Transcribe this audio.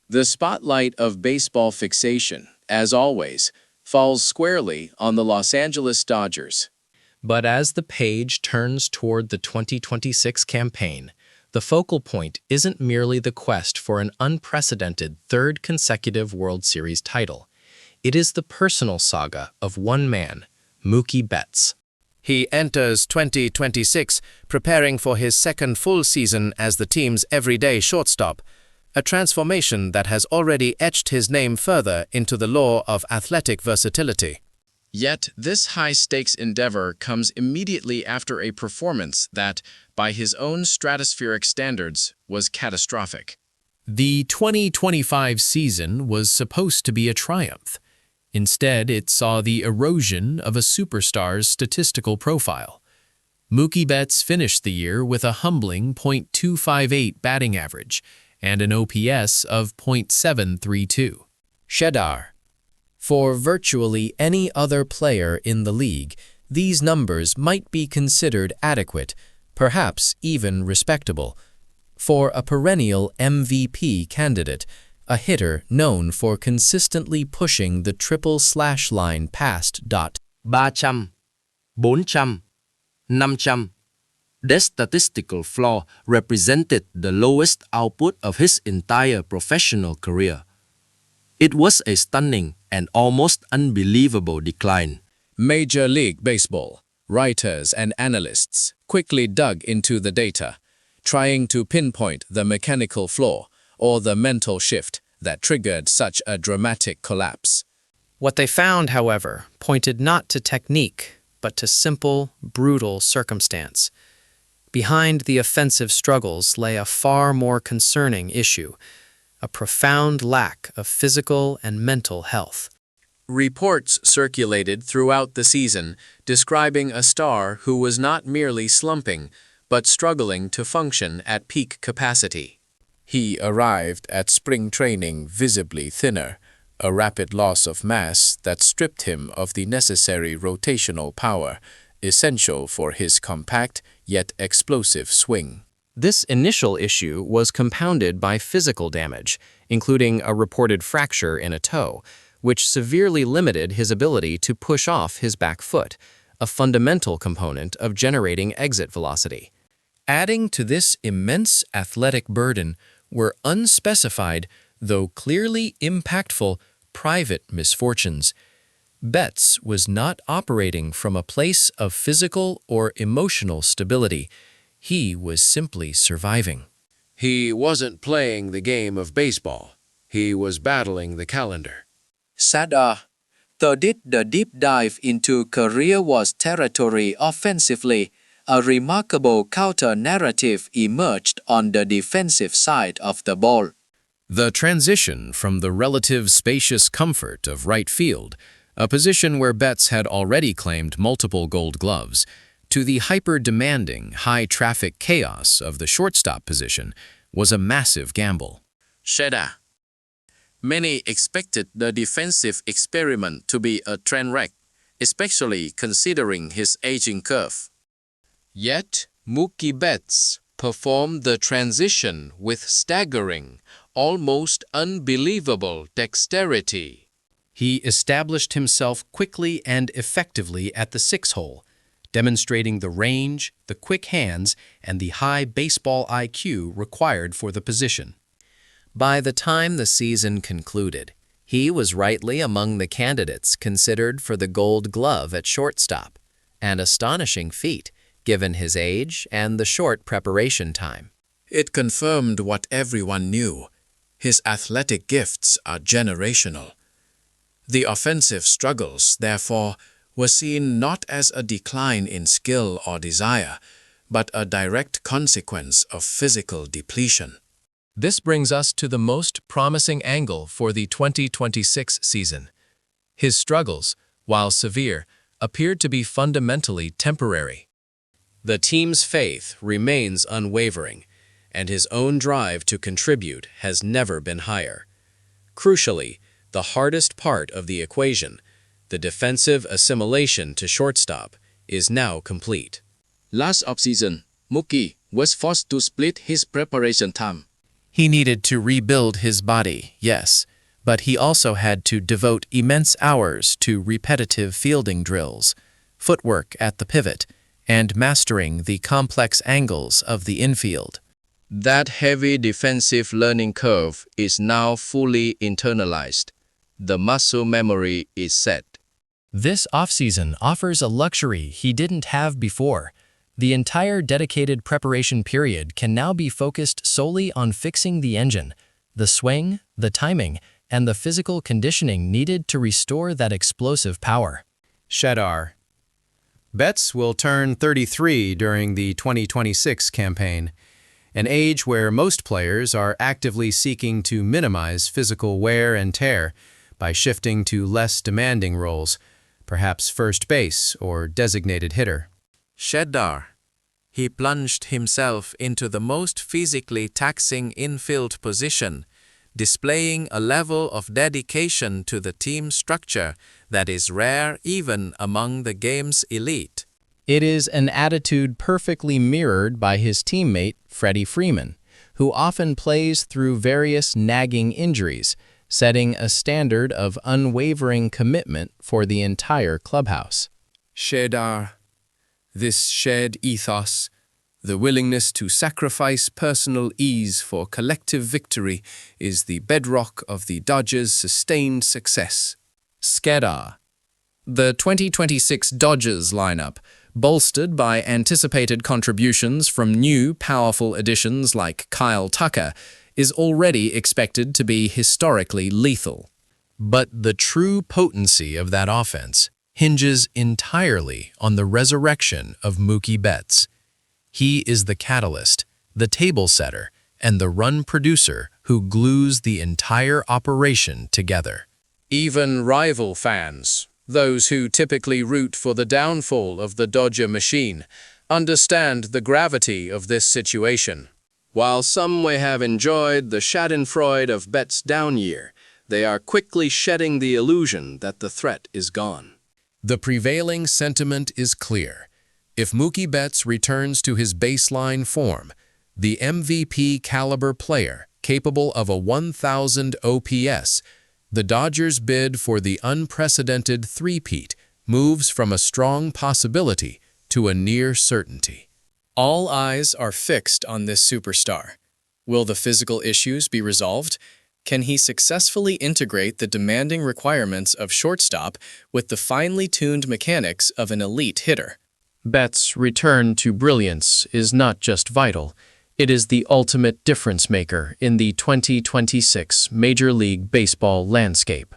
The spotlight of baseball fixation, as always, falls squarely on the Los Angeles Dodgers. But as the page turns toward the 2026 campaign, the focal point isn't merely the quest for an unprecedented third consecutive World Series title. It is the personal saga of one man, Mookie Betts. He enters 2026 preparing for his second full season as the team's everyday shortstop, a transformation that has already etched his name further into the lore of athletic versatility. Yet this high-stakes endeavor comes immediately after a performance that, by his own stratospheric standards, was catastrophic. The 2025 season was supposed to be a triumph. Instead, it saw the erosion of a superstar's statistical profile. Mookie Betts finished the year with a humbling .258 batting average and an OPS of .732. Cheddar. For virtually any other player in the league, these numbers might be considered adequate, perhaps even respectable. For a perennial MVP candidate, a hitter known for consistently pushing the triple slash line past .300, 400, 500. This statistical flaw represented the lowest output of his entire professional career. It was a stunning and almost unbelievable decline. Major League Baseball writers and analysts quickly dug into the data, trying to pinpoint the mechanical flaw or the mental shift that triggered such a dramatic collapse. What they found, however, pointed not to technique, but to simple, brutal circumstance. Behind the offensive struggles lay a far more concerning issue, a profound lack of physical and mental health. Reports circulated throughout the season describing a star who was not merely slumping, but struggling to function at peak capacity. He arrived at spring training visibly thinner, a rapid loss of mass that stripped him of the necessary rotational power, essential for his compact yet explosive swing. This initial issue was compounded by physical damage, including a reported fracture in a toe, which severely limited his ability to push off his back foot, a fundamental component of generating exit velocity. Adding to this immense athletic burden were unspecified, though clearly impactful, private misfortunes. Betts was not operating from a place of physical or emotional stability. He was simply surviving. He wasn't playing the game of baseball. He was battling the calendar. Sadar, though did the deep dive into career wars territory offensively, a remarkable counter-narrative emerged on the defensive side of the ball. The transition from the relative spacious comfort of right field, a position where Betts had already claimed multiple gold gloves, to the hyper-demanding, high-traffic chaos of the shortstop position was a massive gamble. Cheddar. Many expected the defensive experiment to be a train wreck, especially considering his aging curve. Yet, Mookie Betts performed the transition with staggering, almost unbelievable dexterity. He established himself quickly and effectively at the six-hole, demonstrating the range, the quick hands, and the high baseball IQ required for the position. By the time the season concluded, he was rightly among the candidates considered for the Gold Glove at shortstop, an astonishing feat given his age and the short preparation time. It confirmed what everyone knew. His athletic gifts are generational. The offensive struggles, therefore, were seen not as a decline in skill or desire, but a direct consequence of physical depletion. This brings us to the most promising angle for the 2026 season. His struggles, while severe, appeared to be fundamentally temporary. The team's faith remains unwavering, and his own drive to contribute has never been higher. Crucially, the hardest part of the equation, the defensive assimilation to shortstop, is now complete. Last offseason, Mookie was forced to split his preparation time. He needed to rebuild his body, yes, but he also had to devote immense hours to repetitive fielding drills, footwork at the pivot, and mastering the complex angles of the infield. That heavy defensive learning curve is now fully internalized. The muscle memory is set. This offseason offers a luxury he didn't have before. The entire dedicated preparation period can now be focused solely on fixing the engine, the swing, the timing, and the physical conditioning needed to restore that explosive power. Shedar. Betts will turn 33 during the 2026 campaign, an age where most players are actively seeking to minimize physical wear and tear by shifting to less demanding roles, perhaps first base or designated hitter. Shedar. He plunged himself into the most physically taxing infield position, displaying a level of dedication to the team structure that is rare even among the game's elite. It is an attitude perfectly mirrored by his teammate, Freddie Freeman, who often plays through various nagging injuries, setting a standard of unwavering commitment for the entire clubhouse. Shedar. This shared ethos, the willingness to sacrifice personal ease for collective victory, is the bedrock of the Dodgers' sustained success. Skedar. The 2026 Dodgers lineup, bolstered by anticipated contributions from new, powerful additions like Kyle Tucker, is already expected to be historically lethal. But the true potency of that offense hinges entirely on the resurrection of Mookie Betts. He is the catalyst, the table setter, and the run producer who glues the entire operation together. Even rival fans, those who typically root for the downfall of the Dodger machine, understand the gravity of this situation. While some may have enjoyed the schadenfreude of Betts' down year, they are quickly shedding the illusion that the threat is gone. The prevailing sentiment is clear. If Mookie Betts returns to his baseline form, the MVP caliber player capable of a 1,000 OPS, the Dodgers' bid for the unprecedented three-peat moves from a strong possibility to a near certainty. All eyes are fixed on this superstar. Will the physical issues be resolved? Can he successfully integrate the demanding requirements of shortstop with the finely tuned mechanics of an elite hitter? Betts' return to brilliance is not just vital, it is the ultimate difference maker in the 2026 Major League Baseball landscape.